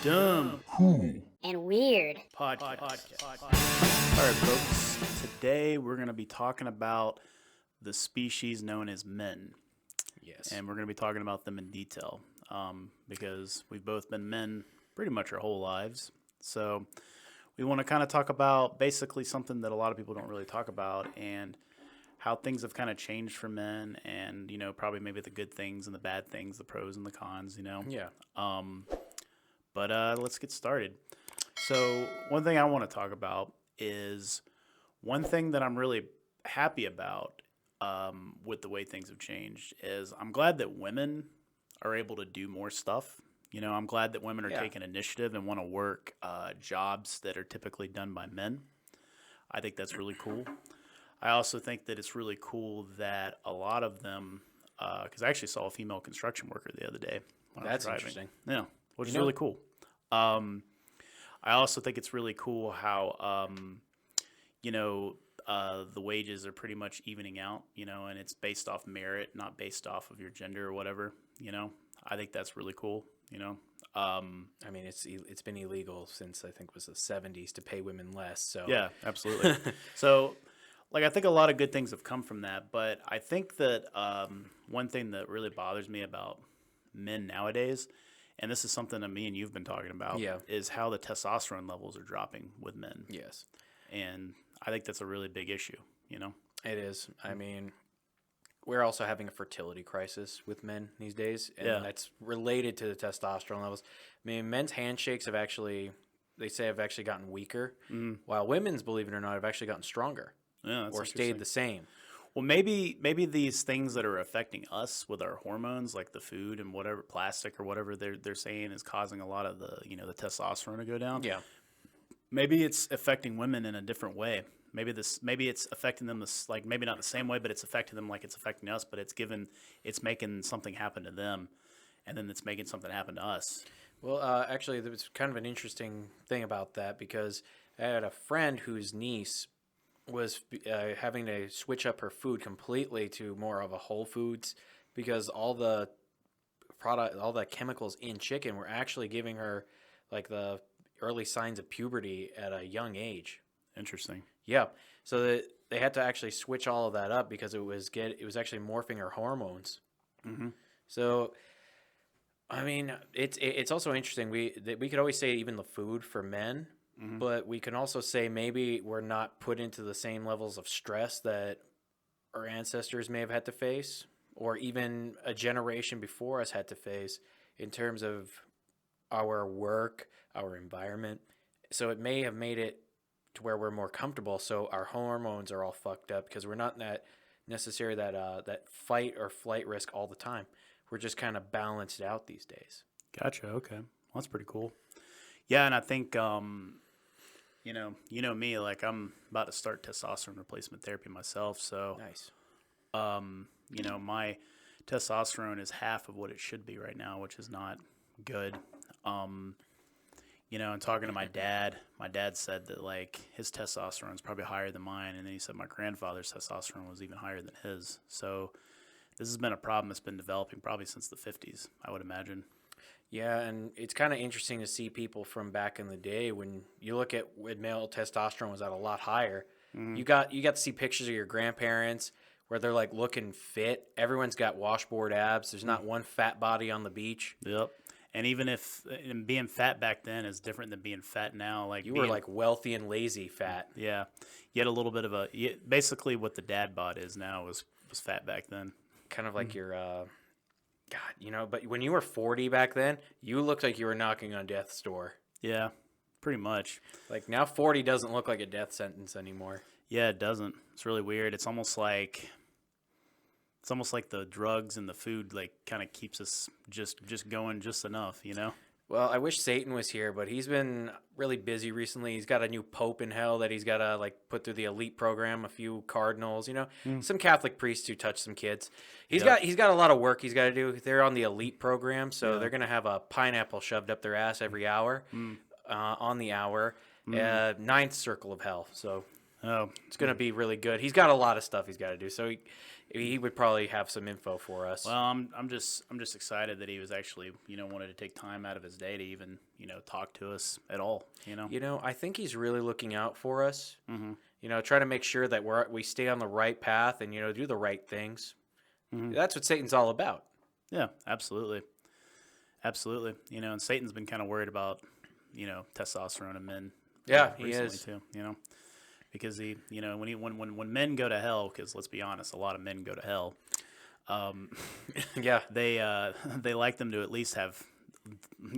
Dumb and weird. podcast. All right, folks. Today we're going to be talking about the species known as men. Yes. And we're going to be talking about them in detail because we've both been men pretty much our whole lives. So we want to kind of talk about basically something that a lot of people don't really talk about and how things have kind of changed for men and, you know, probably maybe the good things and the bad things, the pros and the cons, you know. Yeah. But let's get started. So one thing I want to talk about is one thing that I'm really happy about with the way things have changed is I'm glad that women are able to do more stuff. You know, I'm glad that women are taking initiative and want to work jobs that are typically done by men. I think that's really cool. I also think that it's really cool that a lot of them, because I actually saw a female construction worker the other day when I was That's driving. interesting. Yeah, which is really cool. I also think it's really cool how, the wages are pretty much evening out, you know, and it's based off merit, not based off of your gender or whatever, you know. I think that's really cool, you know. I mean, it's been illegal since I think it was the 70s to pay women less. So Yeah, absolutely. So, like, I think a lot of good things have come from that, but I think that one thing that really bothers me about men nowadays, and this is something that me and you've been talking about, is how the testosterone levels are dropping with men. Yes. And I think that's a really big issue, you know? It is. I mean, we're also having a fertility crisis with men these days, and that's related to the testosterone levels. I mean, men's handshakes have actually gotten weaker, while women's, believe it or not, have actually gotten stronger. Yeah, that's or stayed the same. Well, maybe these things that are affecting us with our hormones, like the food and whatever plastic or whatever they're saying is causing a lot of the the testosterone to go down. Yeah. Maybe it's affecting women in a different way. Maybe it's affecting them like maybe not the same way, but it's affecting them like it's affecting us. But it's making something happen to them, and then it's making something happen to us. Well, actually, there was kind of an interesting thing about that because I had a friend whose niece was having to switch up her food completely to more of a whole foods because all the chemicals in chicken were actually giving her like the early signs of puberty at a young age. Interesting. Yeah. So they had to actually switch all of that up because it was actually morphing her hormones. Mm-hmm. So, I mean, it's also interesting. We could always say even the food for men. Mm-hmm. But we can also say maybe we're not put into the same levels of stress that our ancestors may have had to face, or even a generation before us had to face in terms of our work, our environment. So it may have made it to where we're more comfortable. So our hormones are all fucked up because we're not in that necessarily that fight or flight risk all the time. We're just kind of balanced out these days. Gotcha. Okay. Well, that's pretty cool. Yeah, and I think you know me, like I'm about to start testosterone replacement therapy myself. So Nice. My testosterone is half of what it should be right now, which is not good. And talking to my dad said that like his testosterone is probably higher than mine, and then he said my grandfather's testosterone was even higher than his. So this has been a problem that's been developing probably since the 50s, I would imagine. Yeah, and it's kind of interesting to see people from back in the day when you look at when male testosterone was at a lot higher. Mm-hmm. You got to see pictures of your grandparents where they're like looking fit. Everyone's got washboard abs. There's not one fat body on the beach. Yep. And even and being fat back then is different than being fat now. Like you were like wealthy and lazy fat. Yeah, you had a little bit of basically what the dad bod is now was fat back then. Kind of like your. God, but when you were 40 back then, you looked like you were knocking on death's door. Yeah, pretty much. Like now 40 doesn't look like a death sentence anymore. Yeah, it doesn't. It's really weird. It's almost like the drugs and the food like kind of keeps us just going just enough, you know? Well, I wish Satan was here, but he's been really busy recently. He's got a new pope in hell that he's got to like put through the elite program, a few cardinals, some Catholic priests who touch some kids. He's got a lot of work he's got to do. They're on the elite program, so they're going to have a pineapple shoved up their ass every hour on the hour. Ninth circle of hell. So Oh, It's going to be really good. He's got a lot of stuff he's got to do, so he would probably have some info for us. well, I'm just excited that he was actually wanted to take time out of his day to even talk to us at all. I think he's really looking out for us. Mm-hmm. Try to make sure that we stay on the right path and do the right things. Mm-hmm. That's what Satan's all about. Yeah, absolutely, absolutely. And Satan's been kind of worried about testosterone in men. Yeah, he recently is too. Because when men go to hell, because let's be honest, a lot of men go to hell. Yeah, they like them to at least have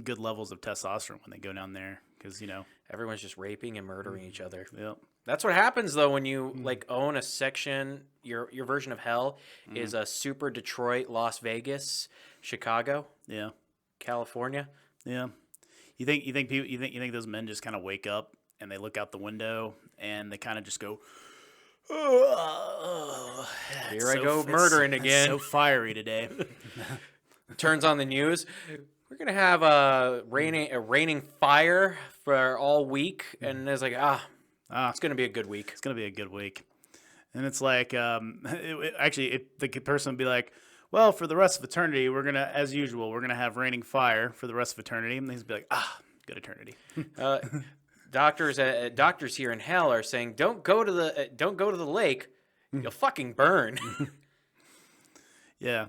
good levels of testosterone when they go down there, because everyone's just raping and murdering each other. Yep. That's what happens though when you own a section. Your version of hell is a super Detroit, Las Vegas, Chicago, Yeah. California. Yeah. You think those men just kind of wake up and they look out the window and they kind of just go, oh, Here I go murdering again. So fiery today. Turns on the news. We're gonna have a raining fire for all week, and it's like it's gonna be a good week. It's gonna be a good week. And it's like, the person would be like, well, for the rest of eternity, as usual, we're gonna have raining fire for the rest of eternity. And he'd be like, good eternity. Doctors here in hell are saying, don't go to the lake, you'll fucking burn. Yeah.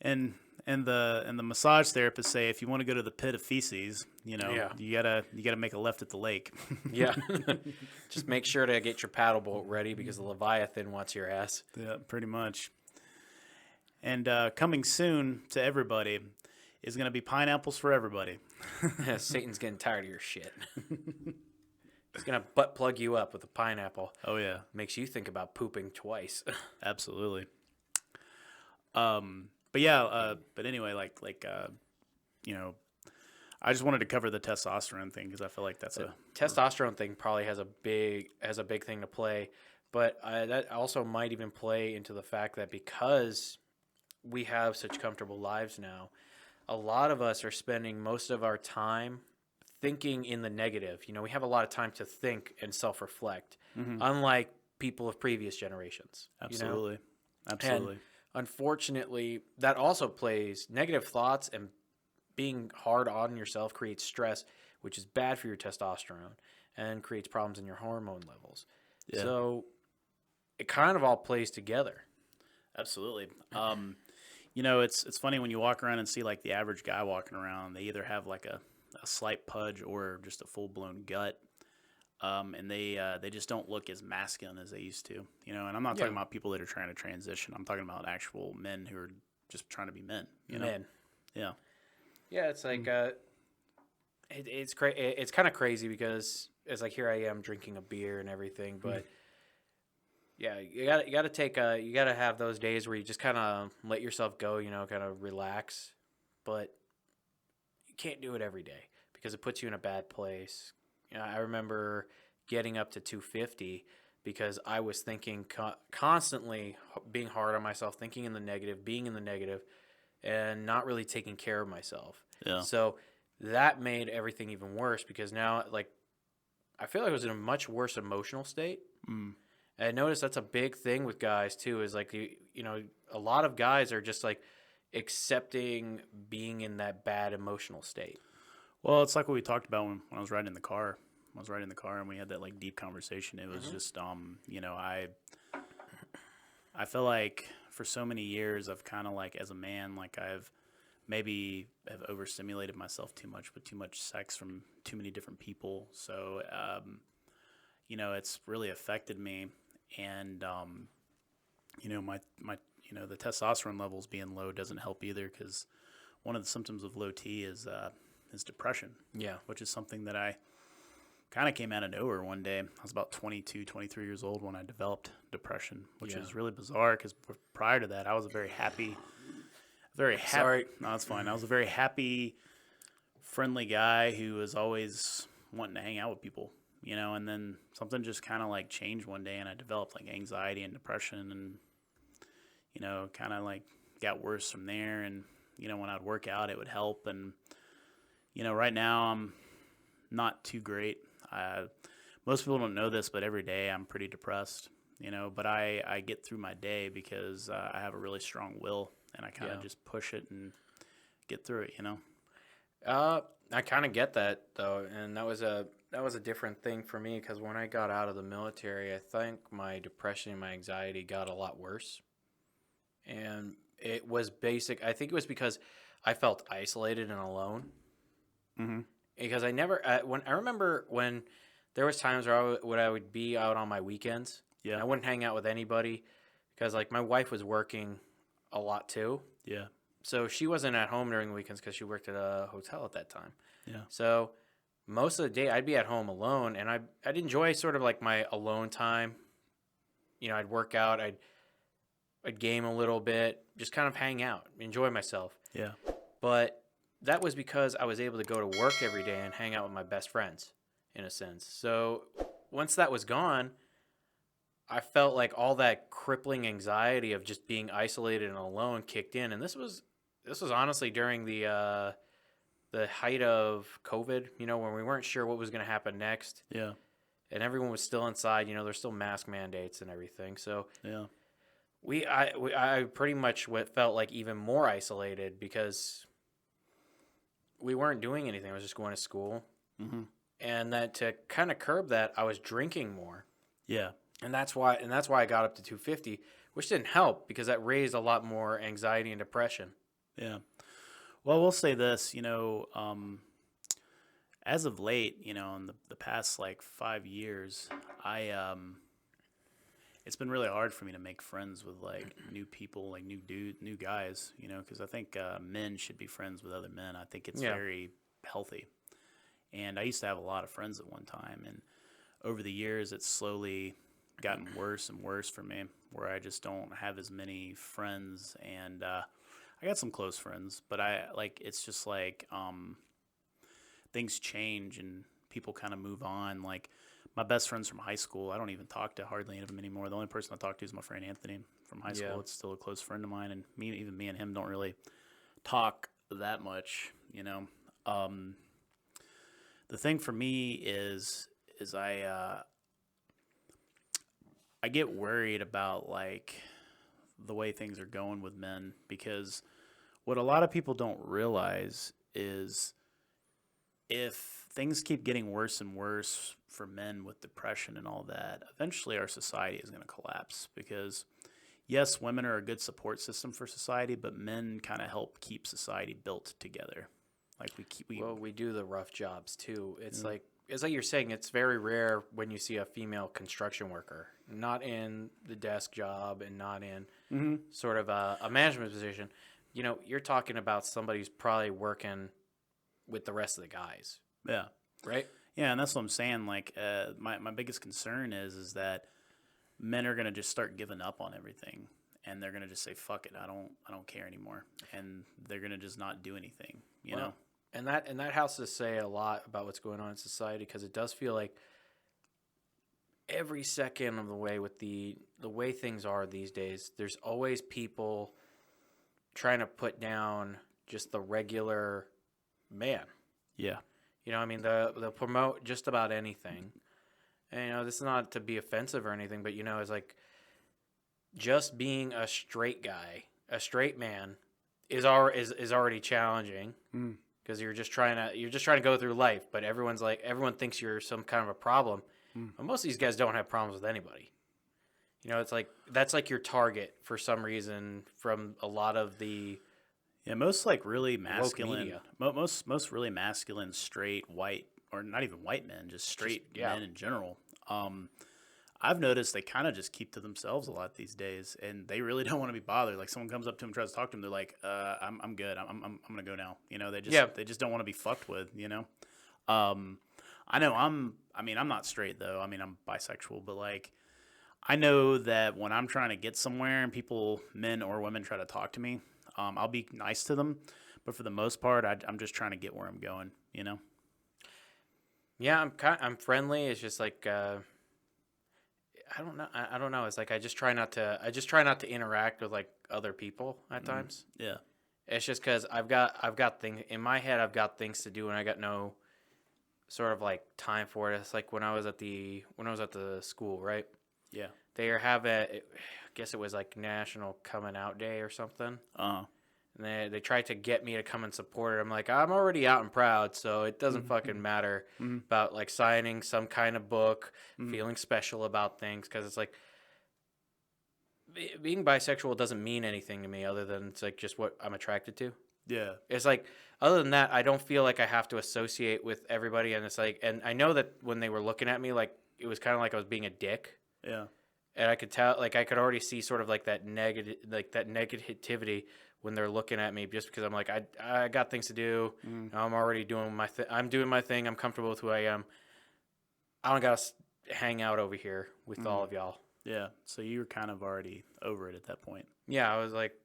And the massage therapists say if you want to go to the pit of feces, you gotta make a left at the lake. Yeah. Just make sure to get your paddle boat ready because the Leviathan wants your ass. Yeah, pretty much. And coming soon to everybody is going to be pineapples for everybody. Satan's getting tired of your shit. He's going to butt plug you up with a pineapple. Oh, yeah. Makes you think about pooping twice. Absolutely. But yeah, but anyway, I just wanted to cover the testosterone thing because I feel like that's testosterone thing probably has a big thing to play, but that also might even play into the fact that because we have such comfortable lives now, a lot of us are spending most of our time thinking in the negative. We have a lot of time to think and self-reflect, unlike people of previous generations. Absolutely. Absolutely. And unfortunately, that also plays negative thoughts, and being hard on yourself creates stress, which is bad for your testosterone and creates problems in your hormone levels. Yeah. So it kind of all plays together. Absolutely. It's funny when you walk around and see like the average guy walking around, they either have like a slight pudge or just a full blown gut. And they just don't look as masculine as they used to, And I'm not talking about people that are trying to transition. I'm talking about actual men who are just trying to be men. Men. Yeah. Yeah, it's like it's it's kind of crazy because it's like here I am drinking a beer and everything, but yeah, you got to have those days where you just kind of let yourself go, kind of relax, but you can't do it every day because it puts you in a bad place. I remember getting up to 250 because I was thinking constantly, being hard on myself, thinking in the negative, being in the negative, and not really taking care of myself. Yeah. So that made everything even worse because now, I feel like I was in a much worse emotional state. Mm. And I noticed that's a big thing with guys too. Is a lot of guys are just accepting being in that bad emotional state. Well, it's like what we talked about when I was riding in the car. And we had that deep conversation. It was just, I feel like for so many years I've kind of as a man, I've maybe have overstimulated myself too much with too much sex from too many different people. So, it's really affected me. And, my the testosterone levels being low doesn't help either because one of the symptoms of low T is depression. Yeah. Which is something that I kind of came out of nowhere one day. I was about 22, 23 years old when I developed depression, which is really bizarre because prior to that, I was a very happy. Sorry. No, it's fine. I was a very happy, friendly guy who was always wanting to hang out with people, and then something just kind of changed one day and I developed anxiety and depression and, kind of got worse from there. And, when I'd work out, it would help. And, right now I'm not too great. most people don't know this, but every day I'm pretty depressed, but I get through my day because I have a really strong will, and I kind of just push it and get through it. I kind of get that though, and that was a different thing for me because when I got out of the military, I think my depression and my anxiety got a lot worse, and it was basic. I think it was because I felt isolated and alone. Mm-hmm. Because I never when I remember when there was times where I would be out on my weekends. Yeah. And I wouldn't hang out with anybody because like my wife was working a lot too. Yeah. So she wasn't at home during the weekends because she worked at a hotel at that time. Yeah. So most of the day I'd be at home alone, and I'd enjoy sort of like my alone time. I'd work out, I'd game a little bit, just kind of hang out, enjoy myself. Yeah. But that was because I was able to go to work every day and hang out with my best friends, in a sense. So once that was gone, I felt like all that crippling anxiety of just being isolated and alone kicked in. And this was honestly during the height of COVID, when we weren't sure what was going to happen next. Yeah. And everyone was still inside. There's still mask mandates and everything. So Yeah. I pretty much felt like even more isolated because we weren't doing anything. I was just going to school. Mm-hmm. And that to kind of curb that, I was drinking more. Yeah. And that's why I got up to 250, which didn't help because that raised a lot more anxiety and depression. Yeah. Well, we'll say this, as of late, in the past like 5 years, it's been really hard for me to make friends with like new people, like new guys, because I think men should be friends with other men. I think it's very healthy. And I used to have a lot of friends at one time, and over the years, it's slowly gotten worse and worse for me, where I just don't have as many friends. And I got some close friends, but it's just like things change and people kind of move on. Like my best friends from high school, I don't even talk to hardly any of them anymore. The only person I talk to is my friend Anthony from high school. It's still a close friend of mine, and even me and him don't really talk that much, The thing for me is I get worried about like the way things are going with men, because what a lot of people don't realize is if things keep getting worse and worse for men with depression and all that, eventually our society is going to collapse, because yes, women are a good support system for society, but men kind of help keep society built together. Like we do the rough jobs too. It's like you're saying, it's very rare when you see a female construction worker, not in the desk job and not in sort of a management position. You're talking about somebody who's probably working with the rest of the guys. Yeah. Right? Yeah, and that's what I'm saying. Like, my biggest concern is that men are gonna just start giving up on everything, and they're gonna just say, "Fuck it, I don't care anymore," and they're gonna just not do anything. You know. And that has to say a lot about what's going on in society, because it does feel like every second of the way with the way things are these days, there's always people trying to put down just the regular man. Yeah. They'll promote just about anything. And, this is not to be offensive or anything, but, it's like just being a straight guy, a straight man is already challenging. Because you're just trying to go through life, but everyone thinks you're some kind of a problem. But most of these guys don't have problems with anybody. It's like that's like your target for some reason from a lot of the most like really masculine, media. most really masculine, straight, white, or not even white men, just straight men in general. I've noticed they kind of just keep to themselves a lot these days, and they really don't want to be bothered. Like someone comes up to them, tries to talk to them, they're like, "I'm good. I'm gonna go now." They just don't want to be fucked with. I know I'm not straight though. I'm bisexual, but like I know that when I'm trying to get somewhere and people, men or women, try to talk to me, I'll be nice to them, but for the most part, I'm just trying to get where I'm going. Yeah, I'm friendly. It's just like. I don't know. It's like I just try not to interact with like other people at times. Yeah. It's just because I've got things in my head. I've got things to do, and I got no sort of like time for it. It's like when I was at the school, right? Yeah. They have I guess it was like National Coming Out Day or something. Uh. And they tried to get me to come and support it. I'm like, I'm already out and proud, so it doesn't fucking matter about like signing some kind of book, feeling special about things, because it's like being bisexual doesn't mean anything to me other than it's like just what I'm attracted to. Yeah. It's like, other than that, I don't feel like I have to associate with everybody. And it's like, and I know that when they were looking at me, like, it was kind of like I was being a dick. Yeah. And I could tell, like, I could already see sort of like that negativity when they're looking at me, just because I'm like, I got things to do. I'm already doing my thing. I'm doing my thing. I'm comfortable with who I am. I don't got to hang out over here with all of y'all. Yeah. So you were kind of already over it at that point. Yeah. I was like,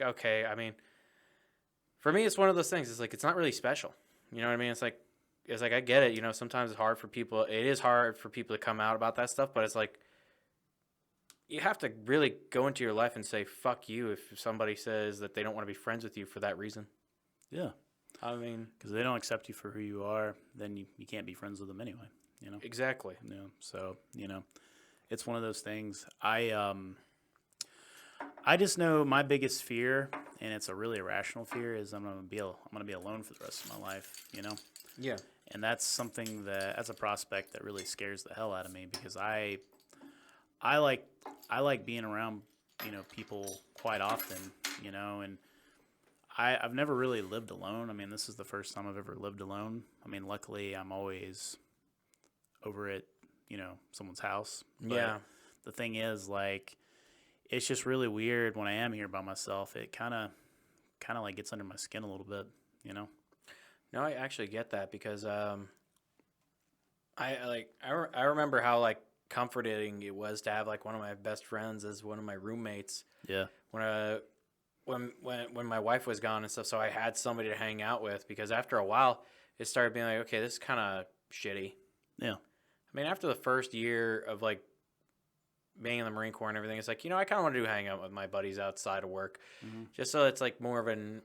okay. I mean, for me, it's one of those things. It's like, it's not really special. You know what I mean? It's like I get it. You know, sometimes it's hard for people. It is hard for people to come out about that stuff, but it's like, you have to really go into your life and say, fuck you, if somebody says that they don't want to be friends with you for that reason. Yeah. I mean, because they don't accept you for who you are, then you can't be friends with them anyway, you know? Exactly. Yeah. So, you know, it's one of those things. I just know my biggest fear, and it's a really irrational fear, is I'm gonna be alone for the rest of my life, you know? Yeah. And that's something that's a prospect that really scares the hell out of me, because I like being around, you know, people quite often, you know, and I've never really lived alone. I mean, this is the first time I've ever lived alone. I mean, luckily I'm always over at, you know, someone's house. But Yeah. the thing is, like, it's just really weird when I am here by myself. It kind of like gets under my skin a little bit, you know? No, I actually get that, because I remember how like comforting it was to have like one of my best friends as one of my roommates. Yeah. When my wife was gone and stuff, so I had somebody to hang out with, because after a while it started being like, okay, this is kind of shitty. Yeah. I mean, after the first year of like being in the Marine Corps and everything, it's like, you know, I kind of want to hang out with my buddies outside of work, just so it's like more of an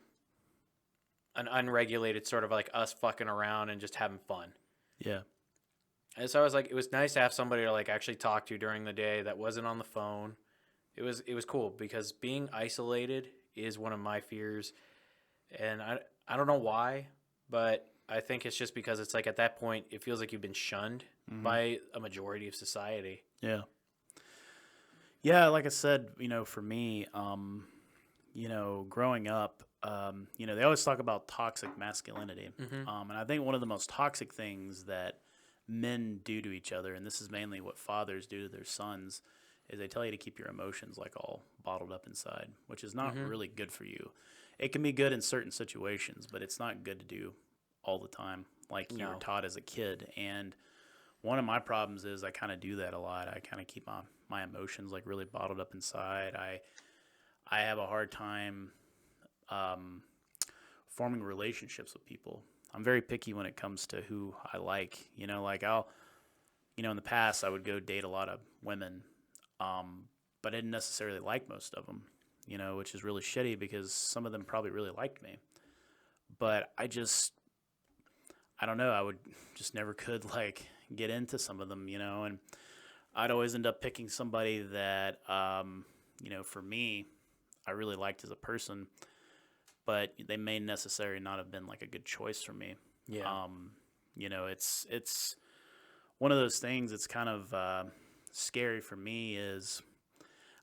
unregulated sort of like us fucking around and just having fun. Yeah. And so I was like, it was nice to have somebody to like actually talk to during the day that wasn't on the phone. It was cool, because being isolated is one of my fears, and I don't know why, but I think it's just because it's like at that point it feels like you've been shunned by a majority of society. Yeah. Yeah, like I said, you know, for me, you know, growing up, you know, they always talk about toxic masculinity. And I think one of the most toxic things that men do to each other, and this is mainly what fathers do to their sons, is they tell you to keep your emotions like all bottled up inside, which is not really good for you. It can be good in certain situations, but it's not good to do all the time, like you were taught as a kid. And one of my problems is I kind of do that a lot. I kind of keep my emotions like really bottled up inside. I have a hard time forming relationships with people. I'm very picky when it comes to who I like. You know, like you know, in the past I would go date a lot of women, but I didn't necessarily like most of them, you know, which is really shitty, because some of them probably really liked me. But I don't know, I would just never could like get into some of them, you know, and I'd always end up picking somebody that, you know, for me, I really liked as a person, but they may necessarily not have been like a good choice for me. Yeah. You know, it's one of those things. It's kind of scary for me, is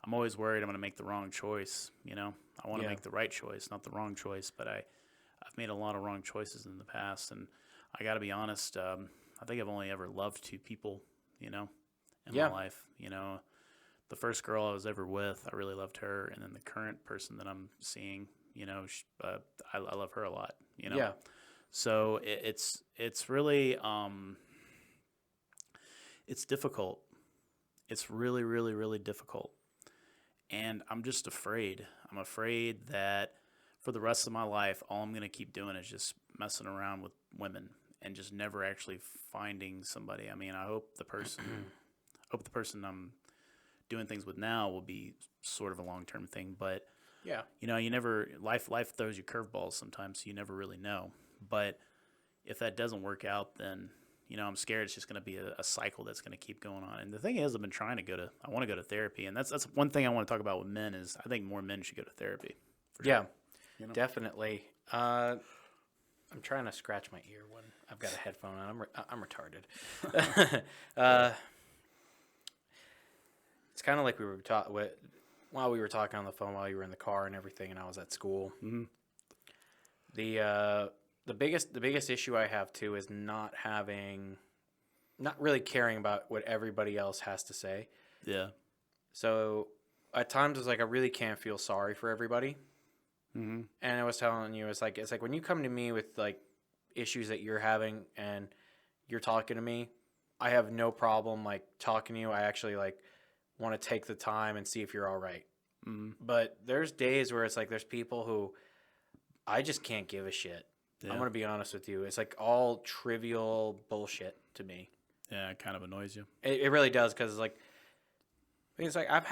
I'm always worried I'm going to make the wrong choice. You know, I want to make the right choice, not the wrong choice, but I've made a lot of wrong choices in the past, and I got to be honest. I think I've only ever loved two people, you know, in my life. You know, the first girl I was ever with, I really loved her, and then the current person that I'm seeing, you know, I love her a lot, you know. Yeah. So it's really it's difficult. It's really, really, really difficult, and I'm just afraid. I'm afraid that for the rest of my life, all I'm gonna keep doing is just messing around with women and just never actually finding somebody. I mean, I hope the person I'm doing things with now will be sort of a long-term thing, but Yeah. you know, life throws you curveballs sometimes, so you never really know. But if that doesn't work out, then I'm scared it's just going to be a cycle that's going to keep going on. And the thing is, I want to go to therapy, and that's one thing I want to talk about with men is I think more men should go to therapy. For Yeah, sure. definitely. I'm trying to scratch my ear when I've got a headphone on. I'm retarded. It's kind of like we were while we were talking on the phone while you were in the car and everything, and I was at school. Mm-hmm. The biggest issue I have too is not really caring about what everybody else has to say. Yeah. So at times it's like I really can't feel sorry for everybody. Mm-hmm. And I was telling you, it's like when you come to me with like issues that you're having and you're talking to me, I have no problem like talking to you. I actually like want to take the time and see if you're all right. Mm-hmm. But there's days where it's like there's people who I just can't give a shit. Yeah. I'm going to be honest with you. It's like all trivial bullshit to me. Yeah, it kind of annoys you. It really does because it's like I've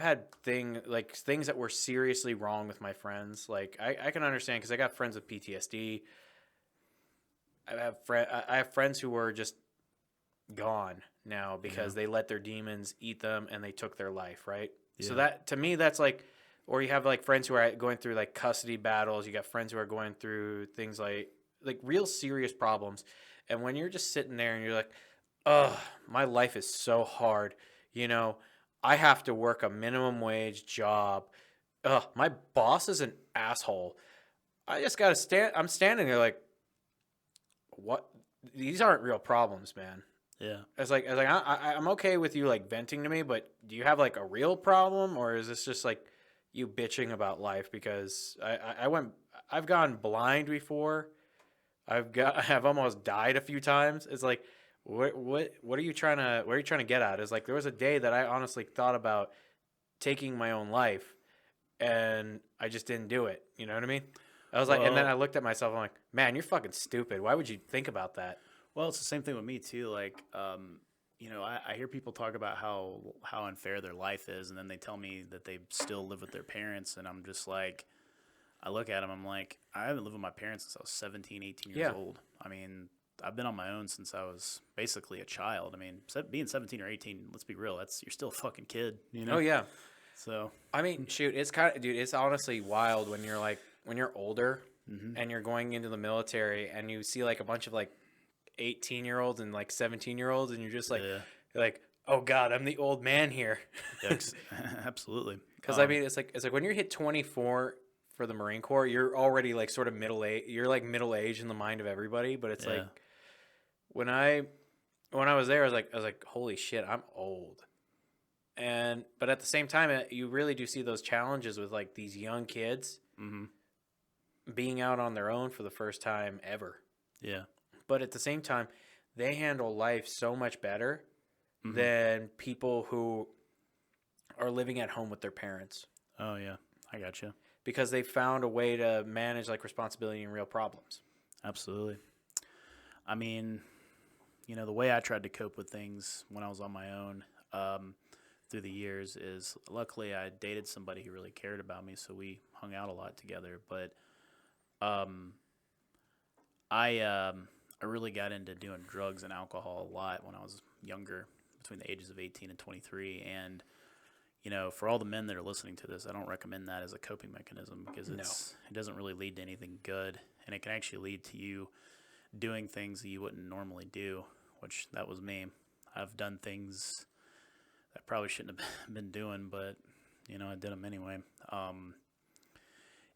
had things that were seriously wrong with my friends. Like I can understand because I got friends with PTSD. I have friends who were just gone now because they let their demons eat them and they took their life, right? Yeah. So that to me that's like, or you have like friends who are going through like custody battles. You got friends who are going through things like real serious problems. And when you're just sitting there and you're like, "Ugh, my life is so hard. I have to work a minimum wage job. Ugh, my boss is an asshole. I just gotta stand. I'm standing there like, what? These aren't real problems, man." Yeah. I'm okay with you like venting to me, but do you have like a real problem, or is this just like you bitching about life? Because I've gone blind before. I've almost died a few times. It's like, what are you trying to get at? Is like there was a day that I honestly thought about taking my own life, and I just didn't do it. You know what I mean? I was like, and then I looked at myself. I'm like, man, you're fucking stupid. Why would you think about that? Well, it's the same thing with me too. Like, I hear people talk about how unfair their life is, and then they tell me that they still live with their parents, and I'm just like, I look at them, I'm like, I haven't lived with my parents since I was 17, 18 years old. I mean, I've been on my own since I was basically a child. I mean, being 17 or 18, let's be real, you're still a fucking kid, Oh yeah. So I mean, shoot, it's dude, it's honestly wild when you're older and you're going into the military and you see like a bunch of like 18-year-olds and like 17-year-olds and you're just like, you're like, oh God, I'm the old man here. Absolutely. Because I mean, it's like when you hit 24 for the Marine Corps, you're already like sort of middle age. You're like middle age in the mind of everybody. But it's like when I was there, I was like, holy shit, I'm old. But at the same time, you really do see those challenges with like these young kids being out on their own for the first time ever. Yeah. But at the same time, they handle life so much better than people who are living at home with their parents. Oh, yeah. I got you. Because they found a way to manage like responsibility and real problems. Absolutely. I mean, the way I tried to cope with things when I was on my own through the years is luckily I dated somebody who really cared about me, so we hung out a lot together. But I really got into doing drugs and alcohol a lot when I was younger, between the ages of 18 and 23. And, for all the men that are listening to this, I don't recommend that as a coping mechanism because it doesn't really lead to anything good. And it can actually lead to you doing things that you wouldn't normally do, which that was me. I've done things that I probably shouldn't have been doing, but, I did them anyway.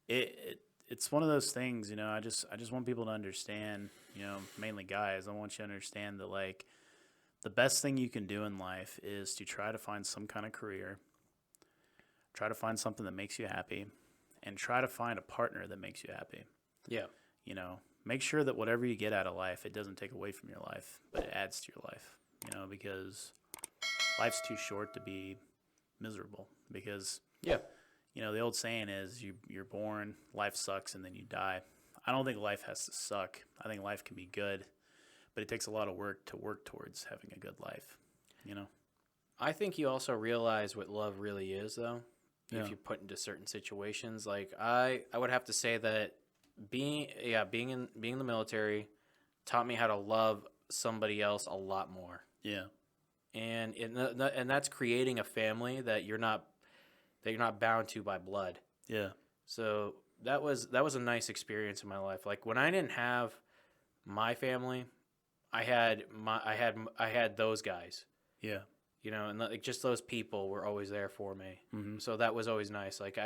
It's one of those things, I just want people to understand, mainly guys, I want you to understand that, like, the best thing you can do in life is to try to find some kind of career, try to find something that makes you happy, and try to find a partner that makes you happy. Yeah. Make sure that whatever you get out of life, it doesn't take away from your life, but it adds to your life, because life's too short to be miserable because, the old saying is you're born, life sucks, and then you die. I don't think life has to suck. I think life can be good, but it takes a lot of work to work towards having a good life, I think you also realize what love really is, though, if you're put into certain situations. Like, I would have to say that being in the military, taught me how to love somebody else a lot more. Yeah. And that's creating a family that you're not bound to by blood. Yeah. So that was a nice experience in my life. Like when I didn't have my family, I had those guys. Yeah. You know, and like just those people were always there for me. Mm-hmm. So that was always nice. Like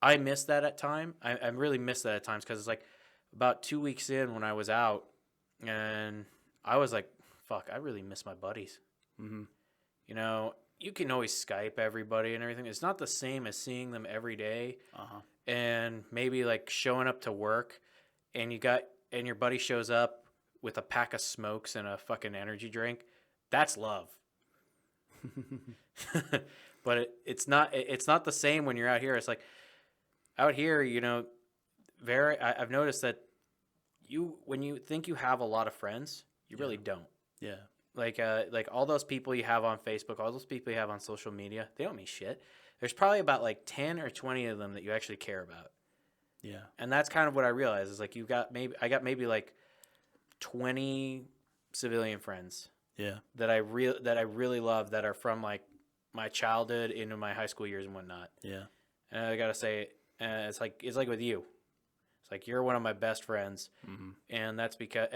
I miss that at time. I really miss that at times because it's like about 2 weeks in when I was out, and I was like, "Fuck, I really miss my buddies." Mm-hmm. You know, you can always Skype everybody and everything. It's not the same as seeing them every day, and maybe like showing up to work, and your buddy shows up with a pack of smokes and a fucking energy drink. That's love. But it's not the same when you're out here. It's like out here, you know, I've noticed that when you think you have a lot of friends, you really don't. Yeah. Like all those people you have on Facebook, all those people you have on social media, they don't mean shit. There's probably about like 10 or 20 of them that you actually care about. Yeah. And that's kind of what I realized is like I got maybe like 20 civilian friends. Yeah. That I really love that are from like my childhood into my high school years and whatnot. Yeah. And I gotta say, it's like with you. It's like you're one of my best friends, and that's because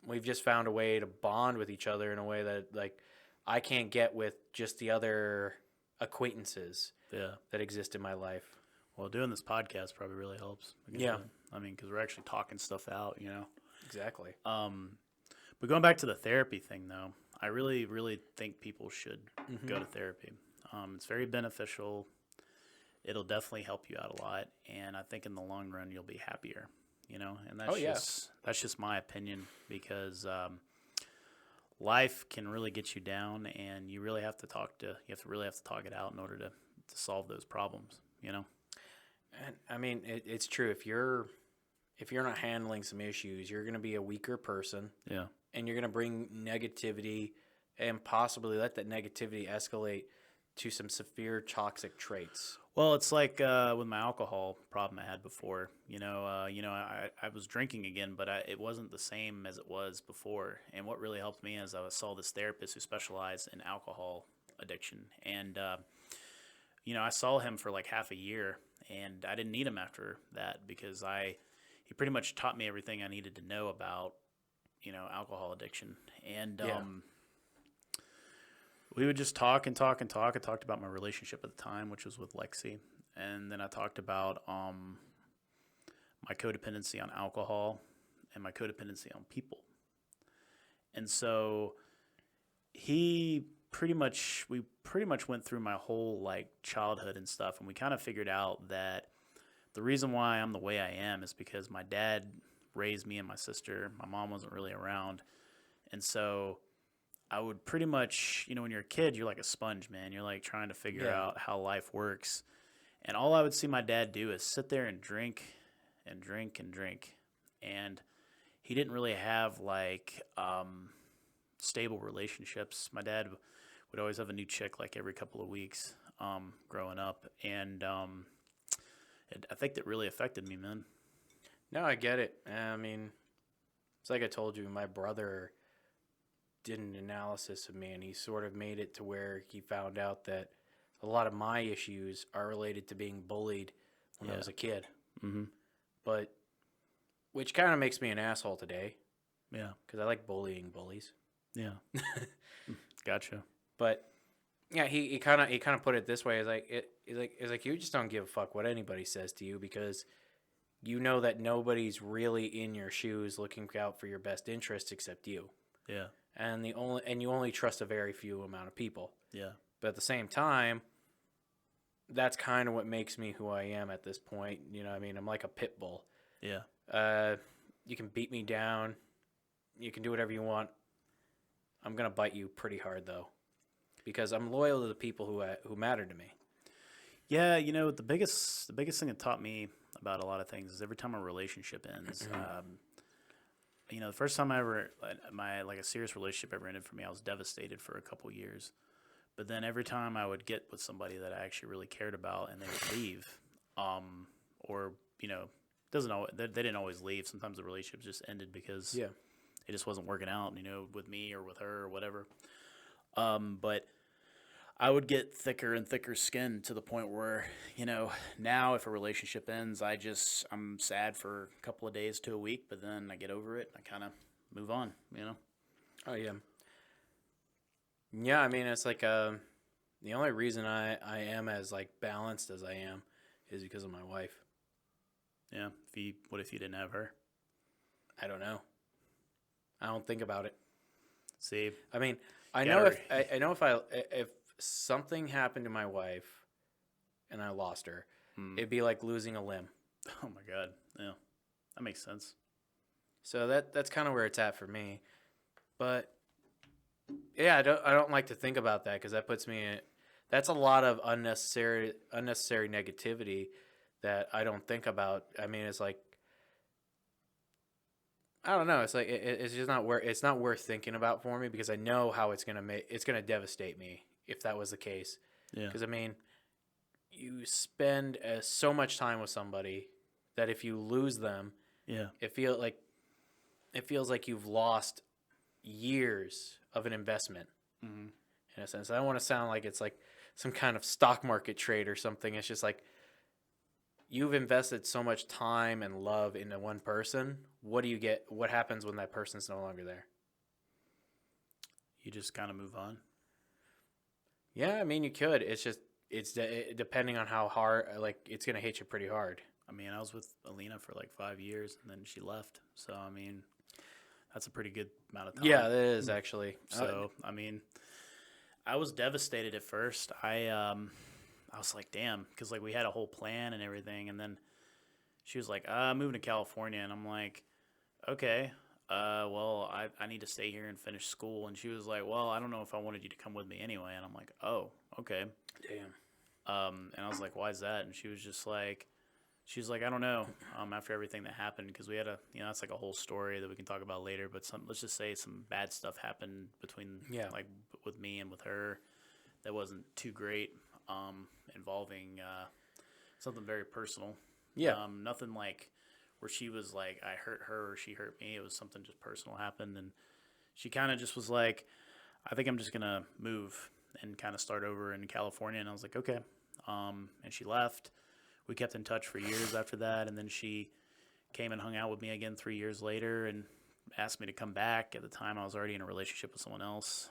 we've just found a way to bond with each other in a way that like I can't get with just the other acquaintances that exist in my life. Well, doing this podcast probably really helps. Yeah. I mean, because we're actually talking stuff out, you know. Exactly. But going back to the therapy thing, though, I really, really think people should go to therapy. It's very beneficial. It'll definitely help you out a lot, and I think in the long run you'll be happier. You know, and that's just my opinion because life can really get you down, and you really have to talk it out in order to solve those problems. You know. And I mean, it's true. If you're not handling some issues, you're going to be a weaker person. Yeah. And you're going to bring negativity and possibly let that negativity escalate to some severe toxic traits. Well, it's like with my alcohol problem I had before. I was drinking again, but it wasn't the same as it was before. And what really helped me is I saw this therapist who specialized in alcohol addiction. And, I saw him for like half a year, and I didn't need him after that because he pretty much taught me everything I needed to know about, alcohol addiction. And we would just talk and talk and talk. I talked about my relationship at the time, which was with Lexi. And then I talked about my codependency on alcohol and my codependency on people. And so we pretty much went through my whole like childhood and stuff. And we kind of figured out that the reason why I'm the way I am is because my dad raised me and my sister. My mom wasn't really around. And so I would pretty much, when you're a kid, you're like a sponge, man. You're like trying to figure out how life works. And all I would see my dad do is sit there and drink and drink and drink. And he didn't really have like stable relationships. My dad would always have a new chick like every couple of weeks growing up. And I think that really affected me, man. No, I get it. I mean, it's like I told you, my brother did an analysis of me, and he sort of made it to where he found out that a lot of my issues are related to being bullied when I was a kid. Mm-hmm. But, which kind of makes me an asshole today. Yeah. Because I like bullying bullies. Yeah. Gotcha. But yeah, he kind of put it this way: it's like you just don't give a fuck what anybody says to you because you know that nobody's really in your shoes looking out for your best interest except you. Yeah. And you only trust a very few amount of people. Yeah. But at the same time, that's kind of what makes me who I am at this point. You know what I mean? I'm like a pit bull. Yeah. You can beat me down. You can do whatever you want. I'm going to bite you pretty hard, though, because I'm loyal to the people who matter to me. Yeah, the biggest thing that taught me about a lot of things is every time a relationship ends, the first time a serious relationship ever ended for me, I was devastated for a couple years. But then every time I would get with somebody that I actually really cared about and they would leave, or, doesn't always, they didn't always leave. Sometimes the relationships just ended because Yeah. it just wasn't working out, with me or with her or whatever. But I would get thicker and thicker skin to the point where, now if a relationship ends, I'm sad for a couple of days to a week, but then I get over it and I kind of move on. Oh yeah. Yeah, I mean it's like the only reason I am as like balanced as I am is because of my wife. Yeah. What if you didn't have her? I don't know. I don't think about it. See, I mean, I Get know her. if something happened to my wife and I lost her, it'd be like losing a limb. oh my God. Yeah. That makes sense. So that's kind of where it's at for me. But yeah, I don't like to think about that because that puts me in. That's a lot of unnecessary negativity that I don't think about. I mean, it's like I don't know. It's like it's just not worth thinking about for me because I know how it's gonna devastate me if that was the case. Yeah. Because I mean, you spend so much time with somebody that if you lose them, Yeah. it feels like you've lost years of an investment Mm-hmm. in a sense. I don't want to sound like it's like some kind of stock market trade or something. It's just like you've invested so much time and love into one person. What do you get? What happens when that person's no longer there? You just kind of move on. Yeah, I mean, you could. Depending on how hard, like, it's going to hit you pretty hard. I mean, I was with Alina for like 5 years and then she left. So, I mean, that's a pretty good amount of time. Yeah, that is actually. So, I mean, I was devastated at first. I was like, damn, because like we had a whole plan and everything, and then she was like, I'm moving to California, and I'm like, okay, well, I need to stay here and finish school, and she was like, well, I don't know if I wanted you to come with me anyway, and I'm like, oh, okay, Damn. and I was like, why is that? And she was like, I don't know, after everything that happened, because we had that's like a whole story that we can talk about later, but let's just say some bad stuff happened between, like, with me and with her that wasn't too great, involving something very personal. Yeah. Nothing like where she was like, I hurt her or she hurt me. It was something just personal happened, and she kind of just was like, I think I'm just going to move and kind of start over in California. And I was like, okay. And she left. We kept in touch for years after that, and then she came and hung out with me again 3 years later and asked me to come back. At the time, I was already in a relationship with someone else,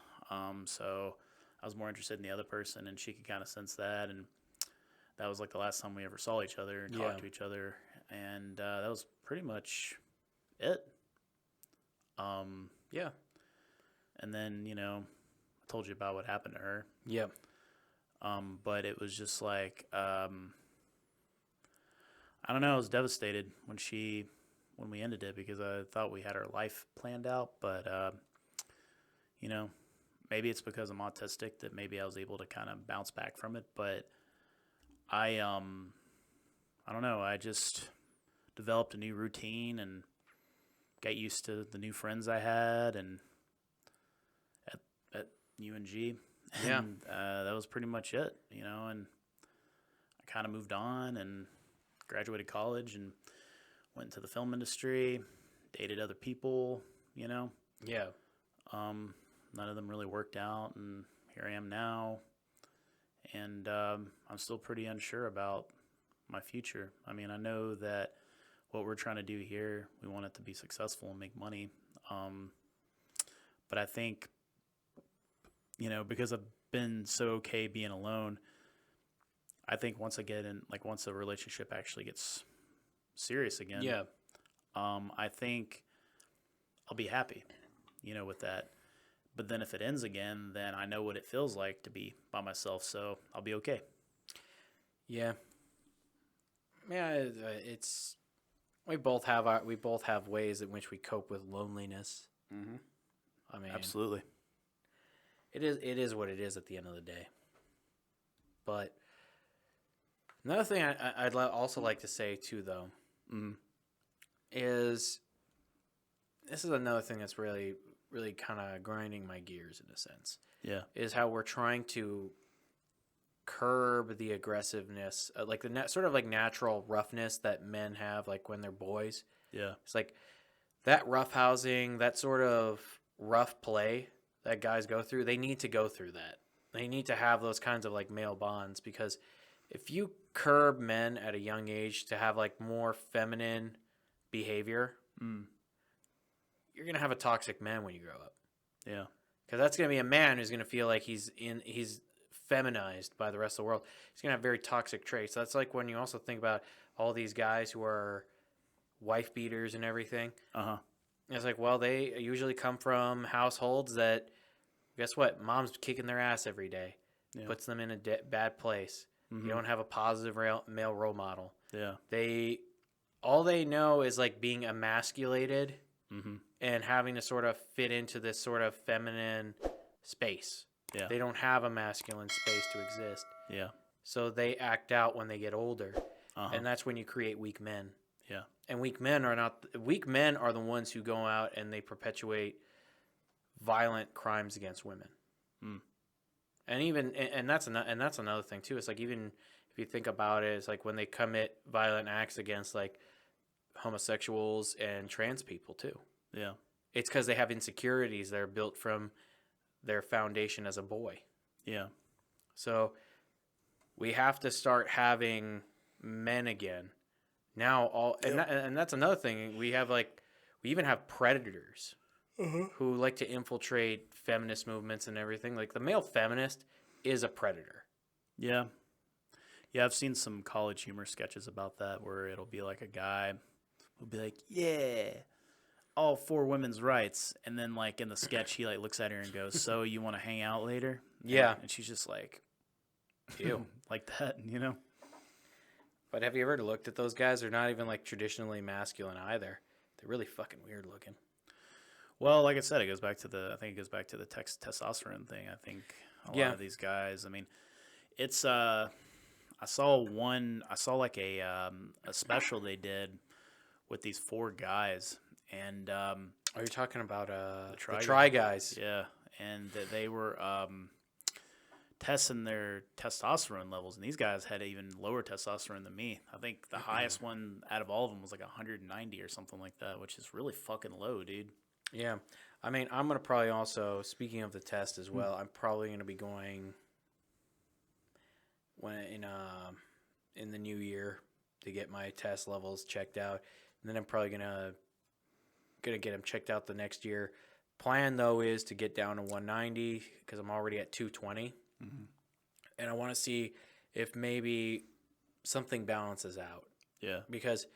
so I was more interested in the other person, and she could kind of sense that, and that was like the last time we ever saw each other and talked to each other, and that was pretty much it. Yeah. And then, I told you about what happened to her. Yeah. But it was just like, I don't know, I was devastated when we ended it because I thought we had our life planned out, but, maybe it's because I'm autistic that maybe I was able to kind of bounce back from it, but I don't know, I just developed a new routine and got used to the new friends I had and at UNG. Yeah. And that was pretty much it, and I kind of moved on and graduated college and went into the film industry, dated other people, Yeah. None of them really worked out, and here I am now, and I'm still pretty unsure about my future. I mean, I know that what we're trying to do here, we want it to be successful and make money, but I think, because I've been so okay being alone, I think once a relationship actually gets serious again, I think I'll be happy, with that. But then if it ends again, then I know what it feels like to be by myself, so I'll be okay. Yeah. Yeah, we both have ways in which we cope with loneliness. Mm-hmm. I mean, Absolutely. it is what it is at the end of the day. But another thing I'd also like to say too, though, is this is another thing that's really, really kind of grinding my gears in a sense. Yeah. Is how we're trying to curb the aggressiveness, like the sort of like natural roughness that men have, like when they're boys. Yeah. It's like that roughhousing, that sort of rough play that guys go through. They need to go through that. They need to have those kinds of like male bonds, because if you curb men at a young age to have like more feminine behavior, you're gonna have a toxic man when you grow up. Yeah. Because that's gonna be a man who's gonna feel like he's feminized by the rest of the world. He's gonna have very toxic traits. That's like when you also think about all these guys who are wife beaters and everything. It's like, well, they usually come from households that, guess what? Mom's kicking their ass every day, puts them in a bad place. You don't have a positive male role model. Yeah. All they know is like being emasculated and having to sort of fit into this sort of feminine space. Yeah. They don't have a masculine space to exist. Yeah. So they act out when they get older. And that's when you create weak men. Yeah. And weak men are the ones who go out and they perpetuate violent crimes against women. And that's another thing too. It's like, even if you think about it, it's like when they commit violent acts against like homosexuals and trans people too. Yeah. It's because they have insecurities that are built from their foundation as a boy. Yeah. So we have to start having men again. Now, and that's another thing. We even have predators who like to infiltrate feminist movements and everything. Like the male feminist is a predator. Yeah. Yeah, I've seen some College Humor sketches about that where it'll be like a guy will be like, yeah, all for women's rights. And then like in the sketch, he like looks at her and goes, so you want to hang out later? Yeah. And she's just like, ew. Like that, you know? But have you ever looked at those guys? They're not even like traditionally masculine either. They're really fucking weird looking. Well, like I said, it goes back to the testosterone thing. I think a lot of these guys, I mean, it's, I saw like a special they did with these 4 guys, and are you talking about the Try Try Guys? Yeah, and they were testing their testosterone levels, and these guys had even lower testosterone than me. I think the highest one out of all of them was like 190 or something like that, which is really fucking low, dude. Yeah. I mean, I'm going to probably also, speaking of the test as well, I'm probably going to be going in the new year to get my test levels checked out. And then I'm probably going to get them checked out the next year. Plan, though, is to get down to 190 because I'm already at 220. And I want to see if maybe something balances out. Yeah. Because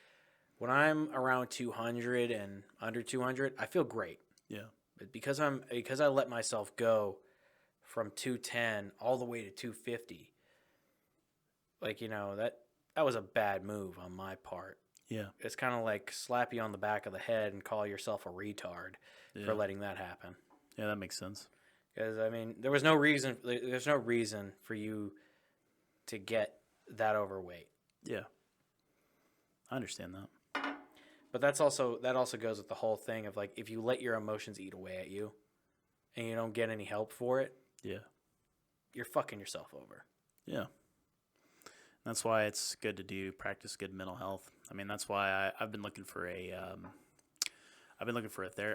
when I'm around 200 and under 200, I feel great. Yeah. But because I let myself go from 210 all the way to 250, like, you know, that was a bad move on my part. Yeah. It's kind of like slap you on the back of the head and call yourself a retard for letting that happen. Yeah, that makes sense. Because, I mean, there's no reason for you to get that overweight. Yeah. I understand that. But that also goes with the whole thing of, like, if you let your emotions eat away at you and you don't get any help for it, you're fucking yourself over. Yeah. That's why it's good to practice good mental health. I mean, that's why I've been looking for a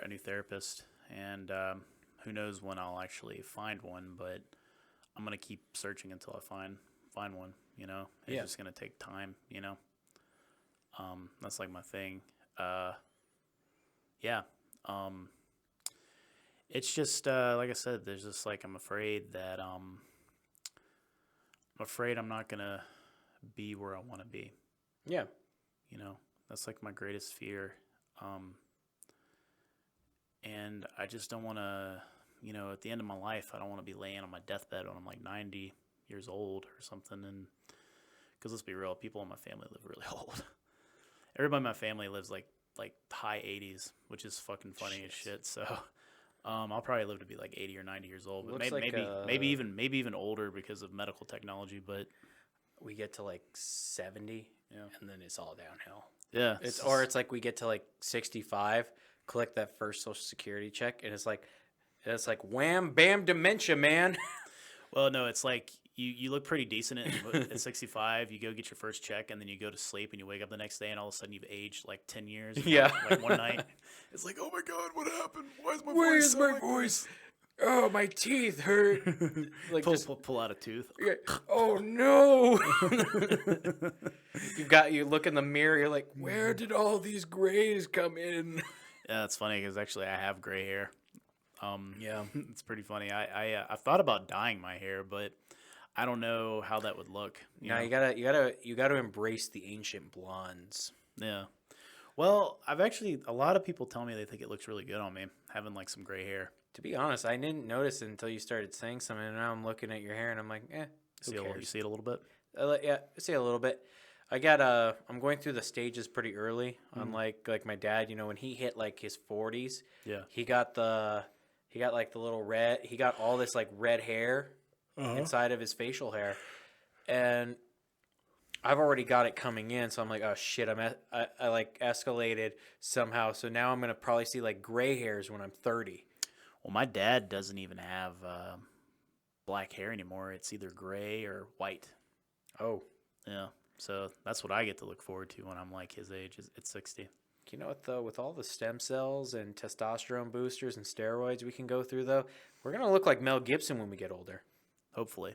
new therapist, and who knows when I'll actually find one, but I'm going to keep searching until I find one, you know? It's just going to take time, you know? That's like my thing. It's just, like I said, there's just like, I'm afraid I'm not going to be where I want to be. Yeah. You know, that's like my greatest fear. And I just don't want to, you know, at the end of my life, I don't want to be laying on my deathbed when I'm like 90 years old or something. And because let's be real, people in my family live really old. Everybody in my family lives like high 80s, which is fucking funny as shit. So I'll probably live to be like 80 or 90 years old, but maybe even older because of medical technology. But we get to like 70, and then it's all downhill. Yeah, it's like we get to like 65, collect that first Social Security check, and it's like wham bam dementia, man. Well, no, it's like you look pretty decent at 65. You go get your first check, and then you go to sleep, and you wake up the next day, and all of a sudden you've aged like 10 years. Yeah. Like one night. It's like, oh my God, what happened? Why is my Where's voice my like voice? Oh, my teeth hurt. Like pull out a tooth. Yeah. Oh no! You look in the mirror. You're like, where did all these grays come in? Yeah, it's funny because actually I have gray hair. Yeah. It's pretty funny. I've thought about dyeing my hair, but I don't know how that would look. No, know? you gotta embrace the ancient blondes. Yeah. Well, a lot of people tell me they think it looks really good on me having like some gray hair. To be honest, I didn't notice it until you started saying something, and now I'm looking at your hair, and I'm like, who cares? You see it a little bit? Yeah, I see it a little bit. I'm going through the stages pretty early. Unlike like my dad, when he hit like his 40s, Yeah. he got like the little red. He got all this like red hair inside of his facial hair, and I've already got it coming in. So I'm like, oh shit, I like escalated somehow. So now I'm gonna probably see like gray hairs when I'm 30. Well, my dad doesn't even have black hair anymore. It's either gray or white. Oh, Yeah. So that's what I get to look forward to when I'm like his age at 60. you know what though? With all the stem cells and testosterone boosters and steroids we can go through, though, we're gonna look like Mel Gibson when we get older. Hopefully.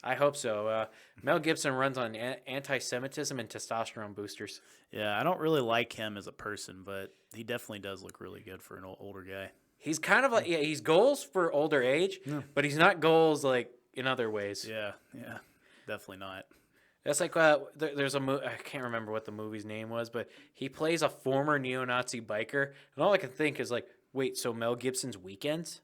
I hope so. Mel Gibson runs on anti-Semitism and testosterone boosters. Yeah, I don't really like him as a person, but he definitely does look really good for an older guy. He's kind of like he's goals for older age, but he's not goals like in other ways. Yeah, definitely not. That's like there's a I can't remember what the movie's name was, but he plays a former neo-Nazi biker, and all I can think is like, wait, so Mel Gibson's Weekends?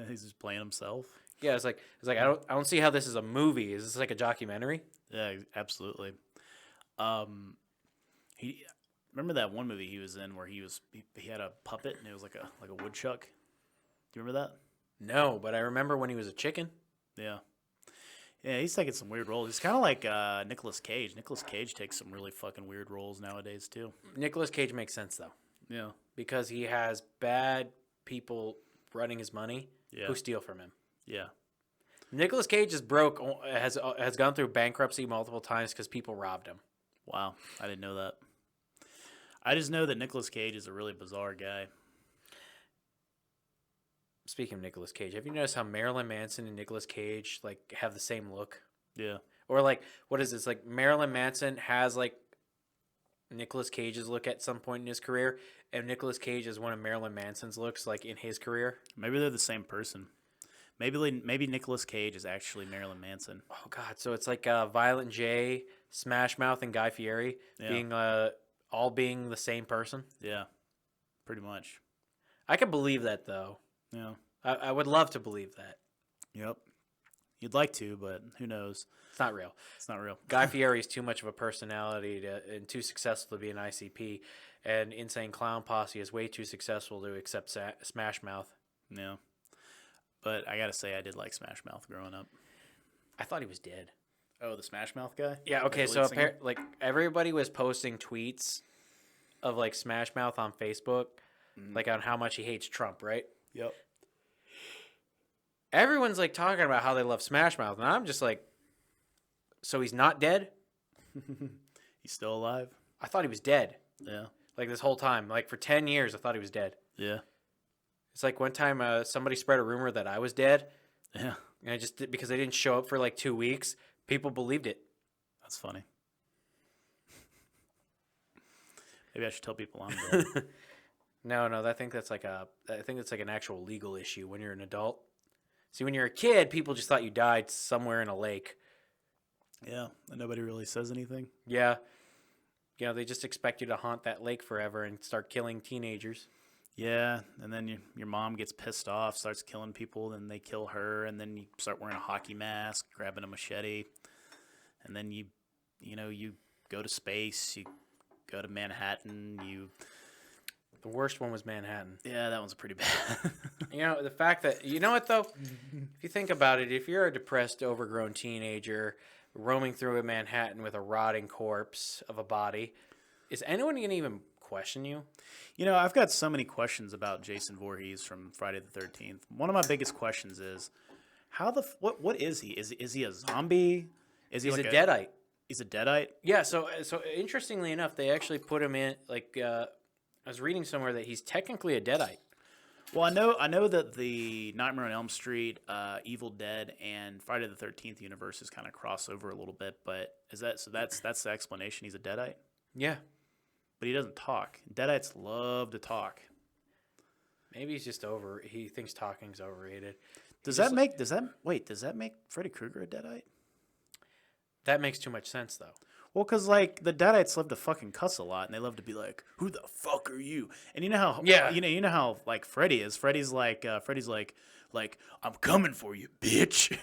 He's just playing himself. Yeah, it's like I don't see how this is a movie. Is this like a documentary? Yeah, absolutely. He remember that one movie he was in where he had a puppet and it was like a woodchuck. Do you remember that? No, but I remember when he was a chicken. Yeah. Yeah, he's taking some weird roles. He's kind of like Nicolas Cage. Nicolas Cage takes some really fucking weird roles nowadays too. Nicolas Cage makes sense though, Yeah. because he has bad people running his money Yeah. who steal from him. Yeah. Nicolas Cage is broke, has gone through bankruptcy multiple times because people robbed him. Wow, I didn't know that. I just know that Nicolas Cage is a really bizarre guy. Speaking of Nicolas Cage, have you noticed how Marilyn Manson and Nicolas Cage like have the same look? Yeah. Or like, what is this? Like Marilyn Manson has like Nicolas Cage's look at some point in his career, and Nicolas Cage is one of Marilyn Manson's looks like in his career. Maybe they're the same person. Maybe Nicolas Cage is actually Marilyn Manson. Oh God! So it's like Violent J, Smash Mouth, and Guy Fieri being all being the same person. Yeah. Pretty much. I could believe that though. Yeah. I would love to believe that. Yep. You'd like to, but who knows? It's not real. It's not real. Guy Fieri is too much of a personality and too successful to be an ICP, and Insane Clown Posse is way too successful to accept Smash Mouth. Yeah. But I gotta say, I did like Smash Mouth growing up. I thought he was dead. Oh, the Smash Mouth guy? Yeah. Okay. Like the So lead singer? like everybody was posting tweets of like Smash Mouth on Facebook, like on how much he hates Trump, right? Yep. Everyone's like talking about how they love Smash Mouth, and I'm just like, so he's not dead? He's still alive? I thought he was dead. Yeah. Like this whole time, like for 10 years, I thought he was dead. Yeah. It's like one time somebody spread a rumor that I was dead, Yeah. and I just because I didn't show up for like 2 weeks, people believed it. That's funny. Maybe I should tell people I'm dead. No, I think that's like an actual legal issue when you're an adult. See, when you're a kid, people just thought you died somewhere in a lake. Yeah. And nobody really says anything. Yeah. They just expect you to haunt that lake forever and start killing teenagers. Yeah. And then your mom gets pissed off, starts killing people, then they kill her, and then you start wearing a hockey mask, grabbing a machete, and then you go to space, you go to Manhattan, The worst one was Manhattan. Yeah, that one's pretty bad. The fact that, you know what, though? If you think about it, if you're a depressed, overgrown teenager roaming through a Manhattan with a rotting corpse of a body, is anyone going to even question you? I've got so many questions about Jason Voorhees from Friday the 13th. One of my biggest questions is, What is he? Is he a zombie? Is he He's like a deadite. He's a deadite? Yeah, so interestingly enough, they actually put him in I was reading somewhere that he's technically a deadite. Well, I know that the Nightmare on Elm Street, Evil Dead, and Friday the 13th universes kind of cross over a little bit, but that's the explanation. He's a deadite, Yeah. but he doesn't talk. Deadites love to talk. Maybe he's just he thinks talking's overrated. Does that make Freddy Krueger a deadite? That makes too much sense though. Well, because like the deadites love to fucking cuss a lot, and they love to be like, "Who the fuck are you?" And you know how you know how like Freddy is. Freddy's like I'm coming for you, bitch.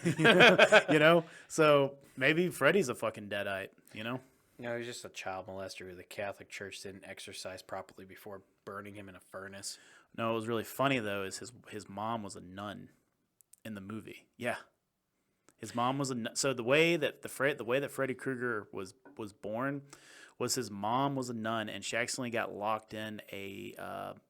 You know. So maybe Freddy's a fucking deadite. You know. No, he's just a child molester who the Catholic Church didn't exorcise properly before burning him in a furnace. No, what was really funny though is his mom was a nun in the movie. Yeah. His mom was a nun. So the way that Freddy Krueger was born was his mom was a nun, and she accidentally got locked in a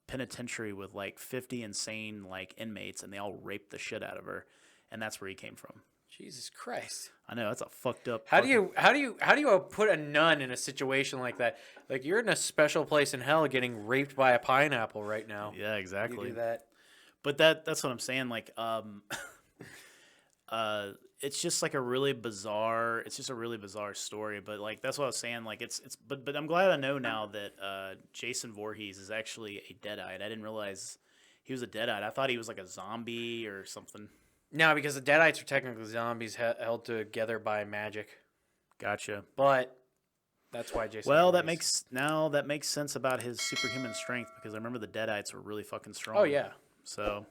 penitentiary with like 50 insane like inmates, and they all raped the shit out of her, and that's where he came from. Jesus Christ! I know, that's a fucked up. How do you put a nun in a situation like that? Like you're in a special place in hell, getting raped by a pineapple right now. Yeah, exactly. You do that. But that's what I'm saying. Like, it's just like a really bizarre. It's just a really bizarre story. But like that's what I was saying. Like but I'm glad I know now that Jason Voorhees is actually a deadite. I didn't realize he was a deadite. I thought he was like a zombie or something. No, because the deadites are technically zombies held together by magic. Gotcha. But that's why Jason. Well, Voorhees. that makes sense about his superhuman strength, because I remember the deadites were really fucking strong. Oh yeah. So.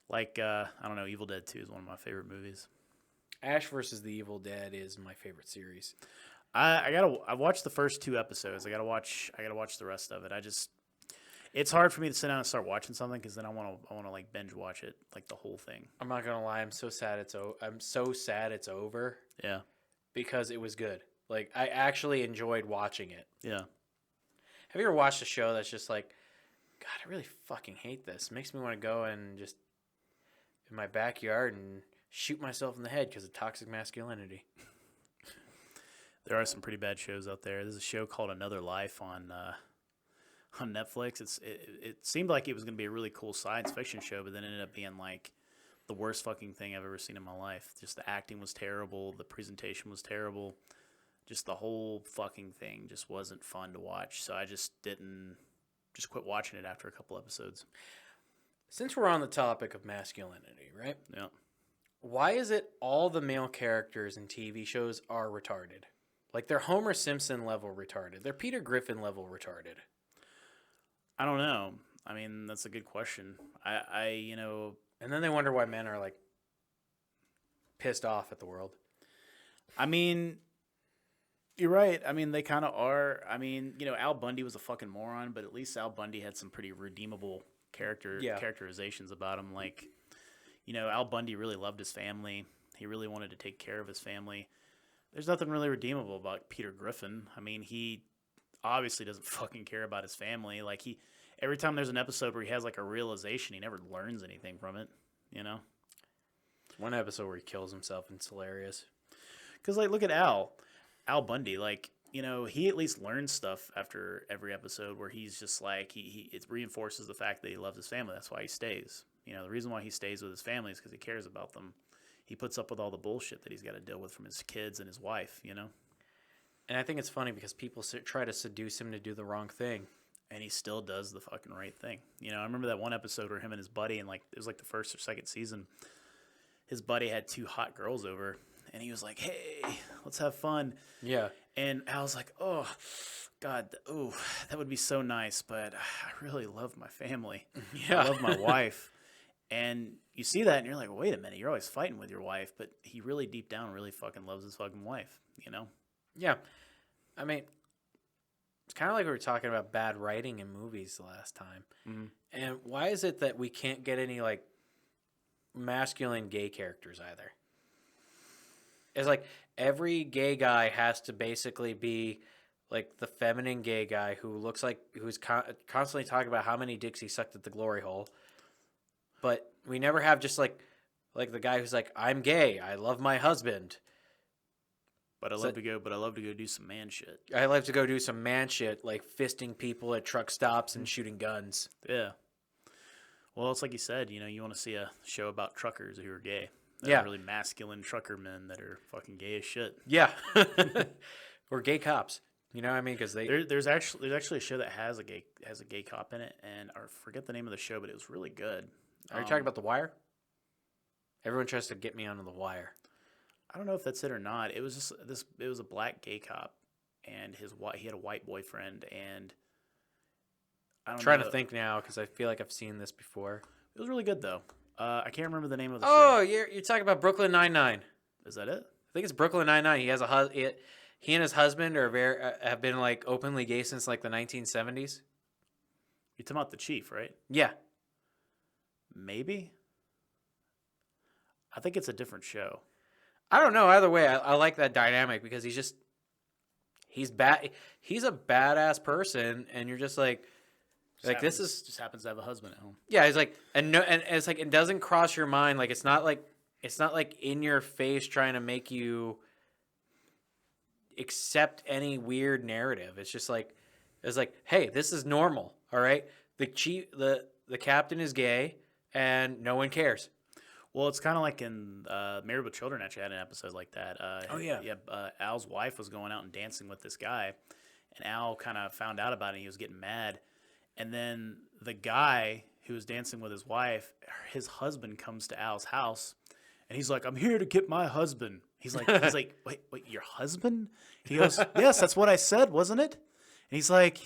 Like, I don't know, Evil Dead 2 is one of my favorite movies. Ash versus the Evil Dead is my favorite series. I've watched the first 2 episodes. I gotta watch the rest of it. It's hard for me to sit down and start watching something, because then I want to like binge watch it, like the whole thing. I'm not gonna lie, I'm so sad it's over. Yeah. Because it was good. Like I actually enjoyed watching it. Yeah. Have you ever watched a show that's just like, God, I really fucking hate this. It makes me want to go and just in my backyard and shoot myself in the head because of toxic masculinity. There are some pretty bad shows out there. There's a show called Another Life on Netflix. It seemed like it was going to be a really cool science fiction show, but then it ended up being like the worst fucking thing I've ever seen in my life. Just the acting was terrible. The presentation was terrible. Just the whole fucking thing just wasn't fun to watch. So I just quit watching it after a couple episodes. Since we're on the topic of masculinity, right? Yeah. Why is it all the male characters in TV shows are retarded? Like they're Homer Simpson level retarded. They're Peter Griffin level retarded. I don't know. I mean, that's a good question. And then they wonder why men are like pissed off at the world. I mean, you're right. I mean, they kind of are. I mean, Al Bundy was a fucking moron, but at least Al Bundy had some pretty redeemable characterizations about him. Like, Al Bundy really loved his family. He really wanted to take care of his family. There's nothing really redeemable about Peter Griffin. I mean, he obviously doesn't fucking care about his family. Like, every time there's an episode where he has like a realization, he never learns anything from it, One episode where he kills himself and it's hilarious. Because, like, look at Al Bundy. Like, he at least learns stuff after every episode where he's just like, it reinforces the fact that he loves his family. That's why he stays. The reason why he stays with his family is because he cares about them. He puts up with all the bullshit that he's got to deal with from his kids and his wife, And I think it's funny because people try to seduce him to do the wrong thing. And he still does the fucking right thing. I remember that one episode where him and his buddy, and like it was like the first or second season, his buddy had 2 hot girls over, and he was like, "Hey, let's have fun." Yeah. And I was like, "Oh, God, that would be so nice, but I really love my family. Yeah. I love my wife." And you see that, and you're like, "Wait a minute, you're always fighting with your wife," but he really deep down really fucking loves his fucking wife, Yeah. I mean, it's kind of like we were talking about bad writing in movies the last time. Mm-hmm. And why is it that we can't get any like masculine gay characters either? It's like every gay guy has to basically be like the feminine gay guy who's constantly talking about how many dicks he sucked at the glory hole. But we never have just like like the guy who's like, I'm gay, I love my husband, But I love to go do some man shit. I like to go do some man shit, like fisting people at truck stops and shooting guns. Yeah. Well, it's like you said, you want to see a show about truckers who are gay. Yeah. Really masculine trucker men that are fucking gay as shit. Yeah. Or gay cops. You know what I mean? Because There's actually a show that has a gay cop in it, and I forget the name of the show, but it was really good. Are you talking about The Wire? Everyone tries to get me onto The Wire. I don't know if that's it or not. It was just it was a black gay cop, and he had a white boyfriend, and I'm trying to think now because I feel like I've seen this before. It was really good though. I can't remember the name of the show. show. You're talking about Brooklyn Nine-Nine. Is that it? I think it's Brooklyn Nine-Nine. He has he and his husband have been like openly gay since like the 1970s. You're talking about the chief, right? Yeah. Maybe. I think it's a different show. I don't know. Either way, I like that dynamic because he's bad. He's a badass person, and you're just like Just happens to have a husband at home. Yeah, he's like, and it's like it doesn't cross your mind. Like it's not like in your face trying to make you accept any weird narrative. It's just like hey, this is normal. All right, the captain is gay, and no one cares. Well, it's kind of like in Married with Children. Actually, had an episode like that. Al's wife was going out and dancing with this guy, and Al kind of found out about it. And he was getting mad, and then the guy who was dancing with his wife, his husband comes to Al's house, and he's like, "I'm here to get my husband." He's like, "Wait, your husband?" He goes, "Yes, that's what I said, wasn't it?" And he's like,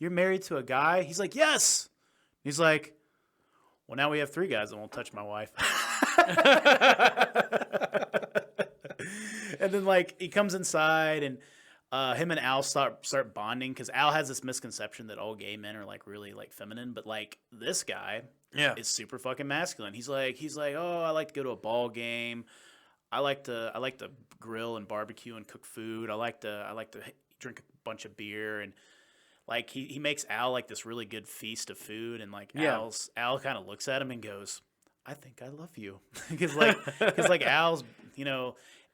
"You're married to a guy?" He's like, "Yes." He's like, "Well, now we have 3 guys that won't touch my wife." And then like he comes inside, and him and Al start bonding because Al has this misconception that all gay men are like really like feminine, but like this guy is super fucking masculine. He's like, "Oh, I like to go to a ball game. I like to grill and barbecue and cook food. I like to drink a bunch of beer." And like he makes Al like this really good feast of food, and like Al kind of looks at him and goes, "I think I love you," because like Al's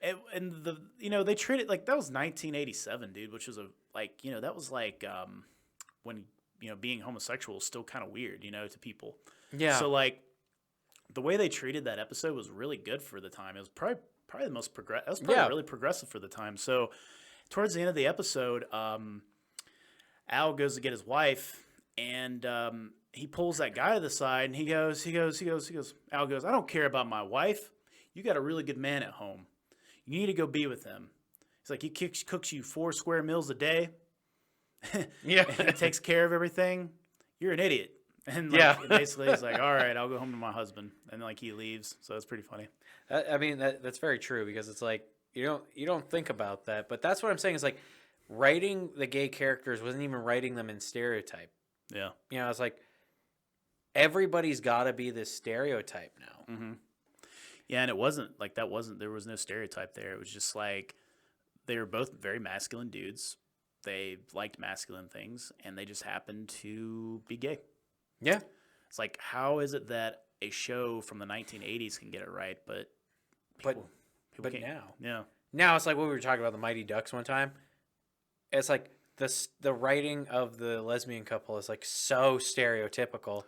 and they treat it like that was 1987, dude, which was that was like when being homosexual is still kind of weird, to people. Yeah. So like the way they treated that episode was really good for the time. It was probably the most progressive. That was probably really progressive for the time. So towards the end of the episode, Al goes to get his wife, and he pulls that guy to the side, and he goes, Al goes, "I don't care about my wife. You got a really good man at home. You need to go be with him." He's like, "He cooks you 4 square meals a day. Yeah. And he takes care of everything. You're an idiot." And basically he's like, "All right, I'll go home to my husband." And like he leaves. So it's pretty funny. I mean, that's very true because it's like you don't think about that, but that's what I'm saying is like writing the gay characters wasn't even writing them in stereotype. Yeah. It's like everybody's got to be this stereotype now. Mm-hmm. Yeah, and it wasn't like that. There was no stereotype there. It was just like they were both very masculine dudes. They liked masculine things, and they just happened to be gay. Yeah. It's like, how is it that a show from the 1980s can get it right, but people can't? Now it's like what we were talking about the Mighty Ducks one time. It's like the writing of the lesbian couple is like so stereotypical.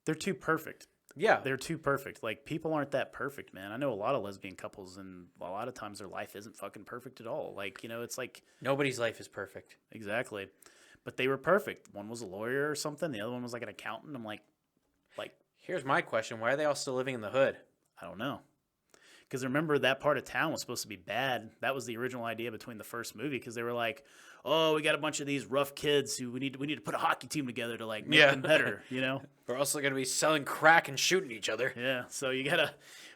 They're too perfect. Yeah. They're too perfect. Like, people aren't that perfect, man. I know a lot of lesbian couples, and a lot of times their life isn't fucking perfect at all. Like, it's like... Nobody's life is perfect. Exactly. But they were perfect. One was a lawyer or something. The other one was like an accountant. I'm like... Here's my question. Why are they all still living in the hood? I don't know. Because remember, that part of town was supposed to be bad. That was the original idea between the first movie, because they were like, "Oh, we got a bunch of these rough kids who we need to put a hockey team together to like make them better," We're also going to be selling crack and shooting each other. Yeah, so we gotta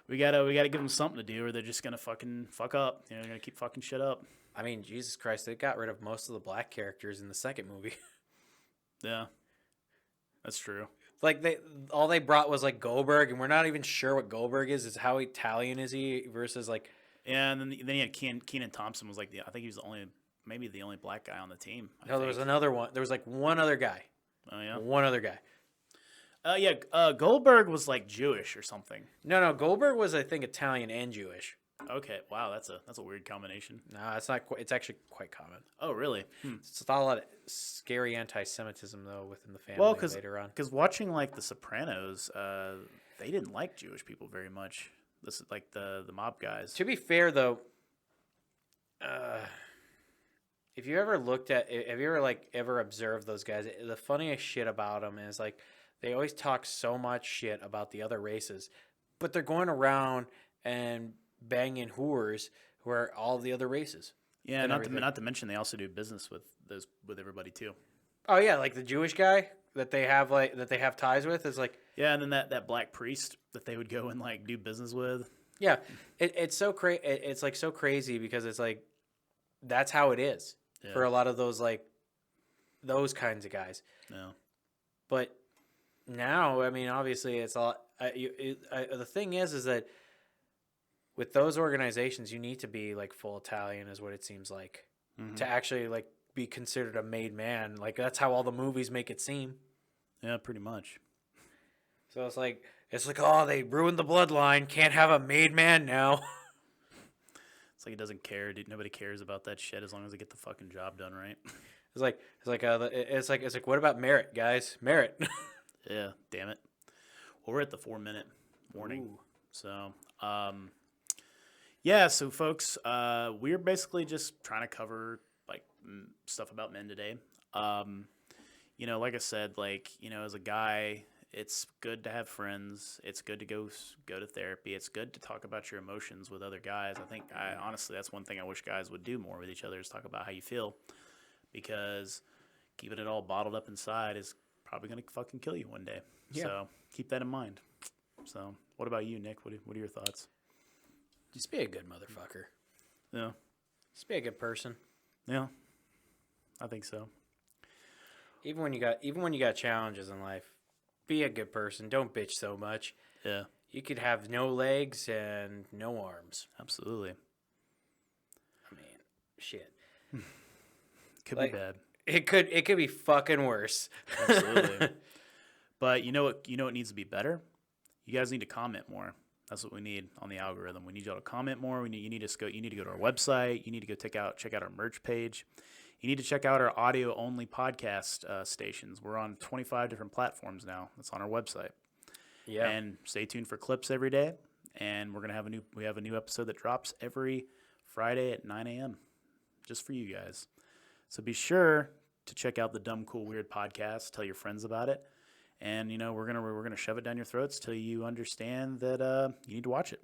give them something to do, or they're just gonna fucking fuck up. They're gonna keep fucking shit up. I mean, Jesus Christ, they got rid of most of the black characters in the second movie. Yeah, that's true. Like all they brought was like Goldberg, and we're not even sure what Goldberg is. Is how Italian is he versus like? Yeah, and then you had Kenan Thompson was like I think he was maybe the only black guy on the team. There was another one. There was like one other guy. Oh yeah, one other guy. Yeah, Goldberg was like Jewish or something. No, Goldberg was, I think, Italian and Jewish. Okay, wow, that's a weird combination. No, it's not. It's actually quite common. Oh, really? It's a lot of scary anti-Semitism though within the family Well, later on. because watching like The Sopranos, they didn't like Jewish people very much. This is like the mob guys. To be fair, though, if you ever looked at, have you ever ever observed those guys? The funniest shit about them is like they always talk so much shit about the other races, but they're going around and banging whores who are all the other races. Yeah, and not to mention they also do business with everybody too. Oh yeah, like the Jewish guy that they have ties with is like. Yeah, and then that black priest that they would go and like do business with. Yeah, it's so crazy. It's like so crazy because it's like that's how it is for a lot of those those kinds of guys. No, but now I mean obviously it's a lot. The thing is that with those organizations you need to be like full Italian is what it seems like to actually like be considered a made man. Like that's how all the movies make it seem. Yeah, pretty much. So it's like oh they ruined the bloodline, can't have a made man now. It's like he doesn't care. Dude. Nobody cares about that shit as long as they get the fucking job done right. It's like what about merit, guys? Merit. Yeah, damn it. Well, we're at the 4-minute warning. Ooh. So, yeah. So, folks, we're basically just trying to cover like stuff about men today. You know, like I said, like as a guy, it's good to have friends. It's good to go to therapy. It's good to talk about your emotions with other guys. Honestly, that's one thing I wish guys would do more with each other is talk about how you feel, because keeping it all bottled up inside is probably gonna fucking kill you one day. Yeah. So keep that in mind. So, what about you, Nick? What are your thoughts? Just be a good motherfucker. Yeah. Just be a good person. Yeah. I think so. Even when you got challenges in life, be a good person. Don't bitch so much. Yeah. You could have no legs and no arms. Absolutely. I mean, shit. Could be bad. It could be fucking worse. Absolutely. But you know what needs to be better? You guys need to comment more. That's what we need on the algorithm. We need y'all to comment more. You need to go to our website. You need to go check out our merch page. You need to check out our audio only podcast stations. We're on 25 different platforms now. That's on our website. Yeah. And stay tuned for clips every day. And we have a new episode that drops every Friday at 9 a.m. just for you guys. So be sure to check out the Dumb Cool Weird podcast. Tell your friends about it. And we're gonna shove it down your throats till you understand that you need to watch it.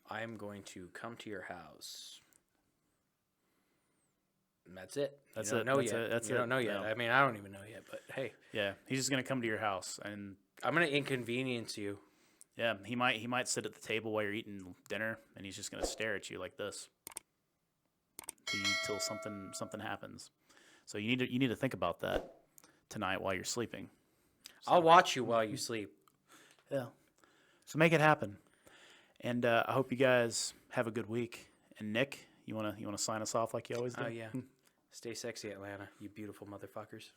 I'm going to come to your house. And that's it. That's you it. don't know That's yet. it. That's you it. don't know yet. No. I mean, I don't even know yet. But hey, Yeah, he's just gonna come to your house, and I'm gonna inconvenience you. yeah, he might sit at the table while you're eating dinner, and he's just gonna stare at you like this till something happens. So you need to think about that tonight while you're sleeping. I'll watch you while you sleep. Yeah. So make it happen. And I hope you guys have a good week. And Nick, you wanna sign us off like you always do? Oh yeah. Stay sexy, Atlanta, you beautiful motherfuckers.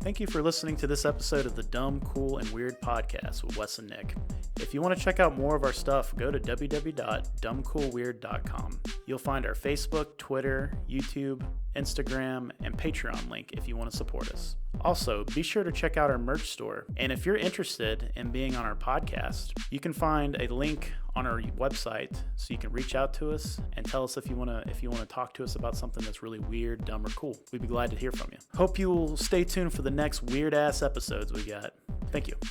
Thank you for listening to this episode of the Dumb, Cool, and Weird podcast with Wes and Nick. If you want to check out more of our stuff, go to www.dumbcoolweird.com. You'll find our Facebook, Twitter, YouTube, Instagram, and Patreon link if you want to support us. Also, be sure to check out our merch store. And if you're interested in being on our podcast, you can find a link on our website so you can reach out to us and tell us if you want to talk to us about something that's really weird, dumb, or cool. We'd be glad to hear from you. Hope you will stay tuned for the next weird ass episodes we got. Thank you.